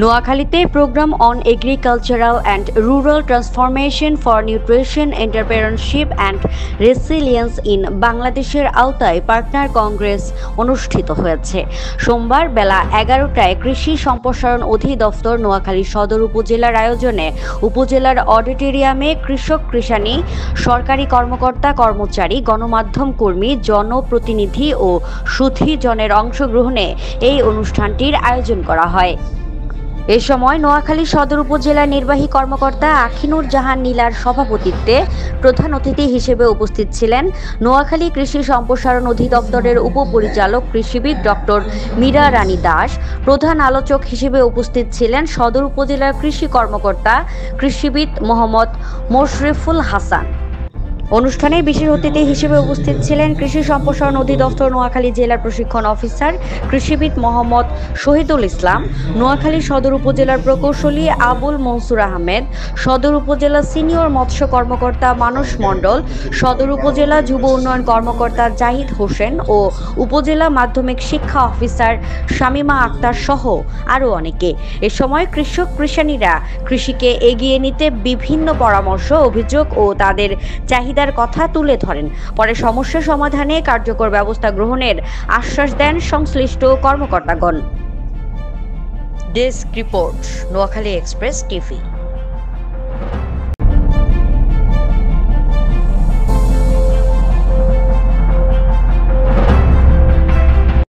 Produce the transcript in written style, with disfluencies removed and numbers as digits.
নোয়াখালীতে programme on agricultural and rural transformation for nutrition entrepreneurship and resilience in বাংলাদেশের আওতায় partner Congress অনুষ্ঠিত হয়েছে। সোমবার বেলা 11টায় কৃষি সম্প্রসারণ অধিদপ্তর নোয়াখালী সদর উপজেলার আয়োজনে উপজেলার অডিটোরিয়ামে কৃষক, কৃষানী, সরকারি কর্মকর্তা, কর্মচারী, গণমাধ্যম কর্মী, জনপ্রতিনিধি ও সুধীজনের অংশগ্রহণে এই অনুষ্ঠানটির আয়োজন করা হয়। এ সময় নোয়াখালী সদর উপজেলার নির্বাহী কর্মকর্তা আখিনুর জাহান নীলার সভাপতিত্বে প্রধান অতিথি হিসেবে উপস্থিত ছিলেন নোয়াখালী কৃষি সম্প্রসারণ অধিদপ্তরের উপপরিচালক কৃষিবিদ ডক্টর মীরা রানী দাস। প্রধান আলোচক হিসেবে উপস্থিত ছিলেন সদর উপজেলার কৃষি কর্মকর্তা কৃষিবিদ মোহাম্মদ মোশরেফুল হাসান। অনুষ্ঠানে বিশেষ অতিথি হিসেবে উপস্থিত ছিলেন কৃষি সম্প্রসারণ অধিদপ্তর নোয়াখালী জেলার প্রশিক্ষণ অফিসার কৃষিবিদ মোহাম্মদ শহীদুল ইসলাম, নোয়াখালী সদর উপজেলার প্রকৌশলী আবুল মনসুর আহমেদ, সদর উপজেলা সিনিয়র মৎস্য কর্মকর্তা মানস মণ্ডল, সদর উপজেলা যুব উন্নয়ন কর্মকর্তা জাহিদ হোসেন ও উপজেলা মাধ্যমিক শিক্ষা অফিসার শামিমা আক্তার সহ আরও অনেকে। এ সময় কৃষক, কৃষানীরা কৃষিকে এগিয়ে নিতে বিভিন্ন পরামর্শ, অভিযোগ ও তাদের চাহিদার কথা তুলে ধরেন। পরে সমস্যা সমাধানে কার্যকর ব্যবস্থা গ্রহণের আশ্বাস দেন সংশ্লিষ্ট কর্মকর্তাগণ। Desk report, Noakhali express TV.